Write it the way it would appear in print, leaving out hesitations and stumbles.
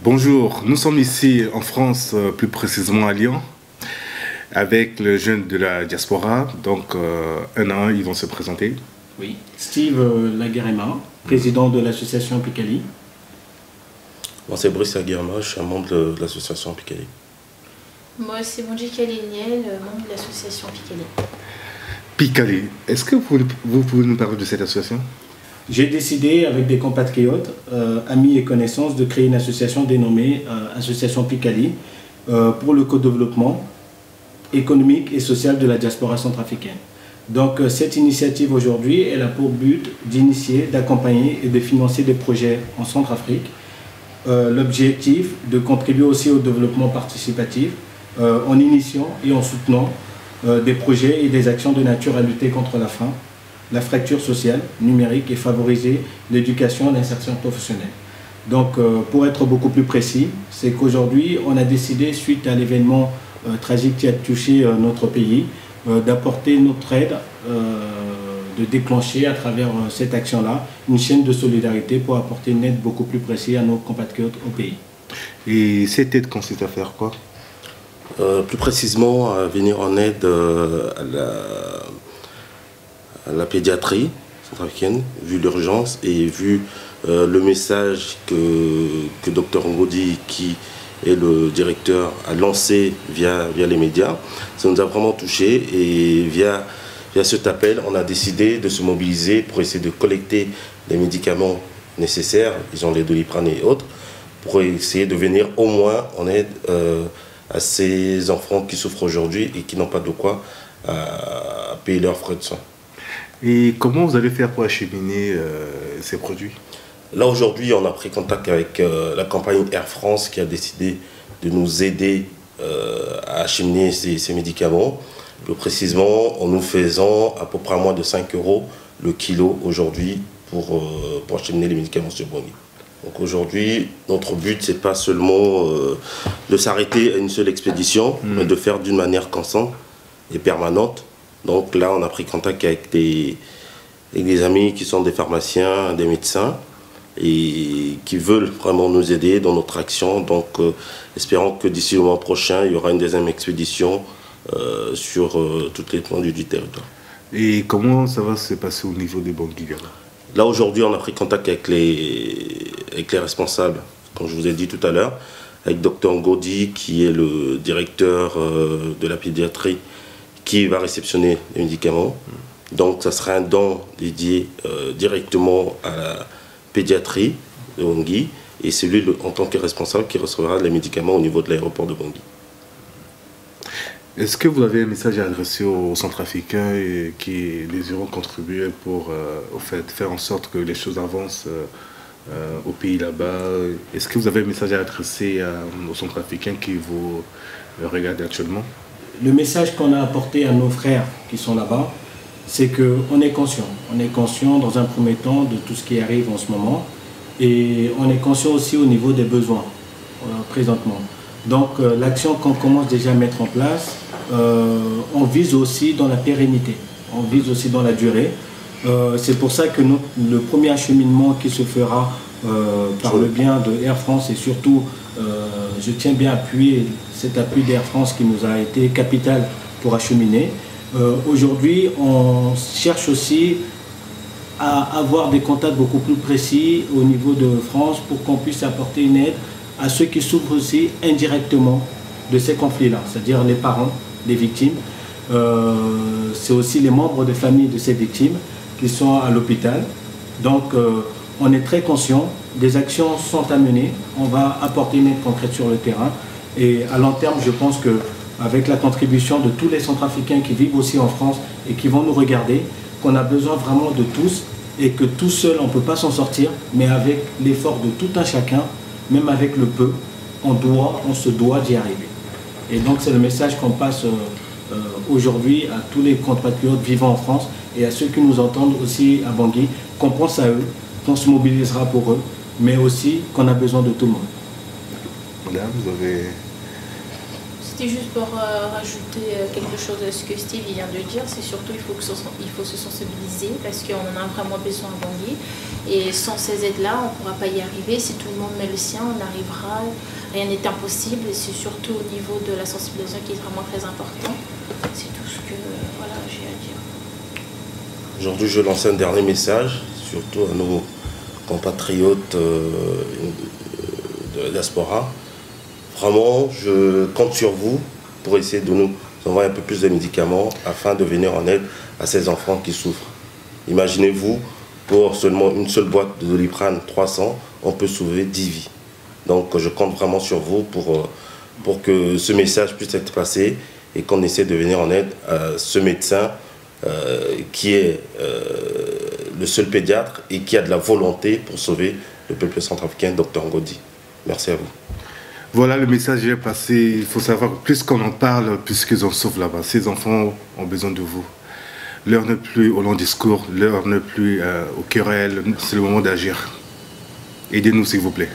Bonjour, nous sommes ici en France, plus précisément à Lyon, avec les jeunes de la diaspora. Donc, un à un, ils vont se présenter. Oui, Steve Laguerema, président de l'association Picali. Moi, c'est Brice Laguerema, je suis un membre de l'association Picali. Moi, c'est Mounji Kaliniel, membre de l'association Picali. Picali, est-ce que vous pouvez nous parler de cette association? J'ai décidé, avec des compatriotes, amis et connaissances, de créer une association dénommée Association Picali pour le co-développement économique et social de la diaspora centrafricaine. Donc, cette initiative aujourd'hui, elle a pour but d'initier, d'accompagner et de financer des projets en Centrafrique. L'objectif de contribuer aussi au développement participatif en initiant et en soutenant des projets et des actions de nature à lutter contre la faim, la fracture sociale, numérique et favoriser l'éducation et l'insertion professionnelle. Donc, pour être beaucoup plus précis, c'est qu'aujourd'hui, on a décidé, suite à l'événement tragique qui a touché notre pays, d'apporter notre aide, de déclencher à travers cette action-là une chaîne de solidarité pour apporter une aide beaucoup plus précise à nos compatriotes au pays. Et cette aide consiste à faire quoi? Plus précisément, à venir en aide à la pédiatrie centrafricaine, vu l'urgence et vu le message que Dr Ngodi, qui est le directeur, a lancé via les médias. Ça nous a vraiment touché et via cet appel, on a décidé de se mobiliser pour essayer de collecter les médicaments nécessaires, disons les Doliprane et autres, pour essayer de venir au moins en aide à ces enfants qui souffrent aujourd'hui et qui n'ont pas de quoi payer leurs frais de soins. Et comment vous allez faire pour acheminer ces produits? Là aujourd'hui, on a pris contact avec la compagnie Air France qui a décidé de nous aider à acheminer ces médicaments. Plus précisément, en nous faisant à peu près à moins de 5 € le kilo aujourd'hui pour acheminer les médicaments sur Bangui. Donc aujourd'hui, notre but, c'est pas seulement de s'arrêter à une seule expédition, mais de faire d'une manière constante et permanente. Donc là, on a pris contact avec des amis qui sont des pharmaciens, des médecins, et qui veulent vraiment nous aider dans notre action. Donc espérons que d'ici le mois prochain, il y aura une deuxième expédition sur toute l'étendue du territoire. Et comment ça va se passer au niveau des Bangui? Là aujourd'hui, on a pris contact avec les responsables, comme je vous ai dit tout à l'heure, avec Dr Ngodi, qui est le directeur de la pédiatrie, qui va réceptionner les médicaments. Donc ça sera un don dédié directement à la pédiatrie de Bangui, et c'est lui en tant que responsable qui recevra les médicaments au niveau de l'aéroport de Bangui. Est-ce que vous avez un message à adresser aux Centrafricains qui désirent contribuer pour faire en sorte que les choses avancent au pays là-bas? Est-ce que vous avez un message à adresser aux Centrafricains qui vous regardent actuellement? Le message qu'on a apporté à nos frères qui sont là-bas, c'est qu'on est conscient. On est conscient dans un premier temps de tout ce qui arrive en ce moment, et on est conscient aussi au niveau des besoins présentement. Donc l'action qu'on commence déjà à mettre en place, on vise aussi dans la pérennité, on vise aussi dans la durée. C'est pour ça que le premier acheminement qui se fera par le bien de Air France, et surtout je tiens bien à appuyer cet appui d'Air France qui nous a été capital pour acheminer. Aujourd'hui, on cherche aussi à avoir des contacts beaucoup plus précis au niveau de France pour qu'on puisse apporter une aide à ceux qui souffrent aussi indirectement de ces conflits-là, c'est-à-dire les parents des victimes. C'est aussi les membres de famille de ces victimes qui sont à l'hôpital. Donc, on est très conscient, des actions sont à mener, on va apporter une aide concrète sur le terrain. Et à long terme, je pense qu'avec la contribution de tous les Centrafricains qui vivent aussi en France et qui vont nous regarder, qu'on a besoin vraiment de tous, et que tout seul on ne peut pas s'en sortir, mais avec l'effort de tout un chacun, même avec le peu, on se doit d'y arriver. Et donc c'est le message qu'on passe aujourd'hui à tous les compatriotes vivant en France et à ceux qui nous entendent aussi à Bangui, qu'on pense à eux, qu'on se mobilisera pour eux, mais aussi qu'on a besoin de tout le monde. Madame, vous avez... c'était juste pour rajouter quelque chose à ce que Steve vient de dire. C'est surtout il faut se sensibiliser parce qu'on en a vraiment besoin à Bangui. Et sans ces aides-là, on ne pourra pas y arriver. Si tout le monde met le sien, on arrivera. Rien n'est impossible. Et c'est surtout au niveau de la sensibilisation qui est vraiment très important. C'est tout ce que voilà, j'ai à dire. Aujourd'hui, je lance un dernier message, surtout à nos compatriotes de la diaspora. Vraiment, je compte sur vous pour essayer de nous envoyer un peu plus de médicaments afin de venir en aide à ces enfants qui souffrent. Imaginez-vous, pour seulement une seule boîte de Doliprane 300, on peut sauver 10 vies. Donc je compte vraiment sur vous pour que ce message puisse être passé et qu'on essaie de venir en aide à ce médecin qui est le seul pédiatre et qui a de la volonté pour sauver le peuple centrafricain, Dr Ngodi. Merci à vous. Voilà, le message est passé. Il faut savoir, plus qu'on en parle, plus qu'ils en sauvent là-bas. Ces enfants ont besoin de vous. L'heure n'est plus au long discours, l'heure n'est plus au querelle. C'est le moment d'agir. Aidez-nous, s'il vous plaît.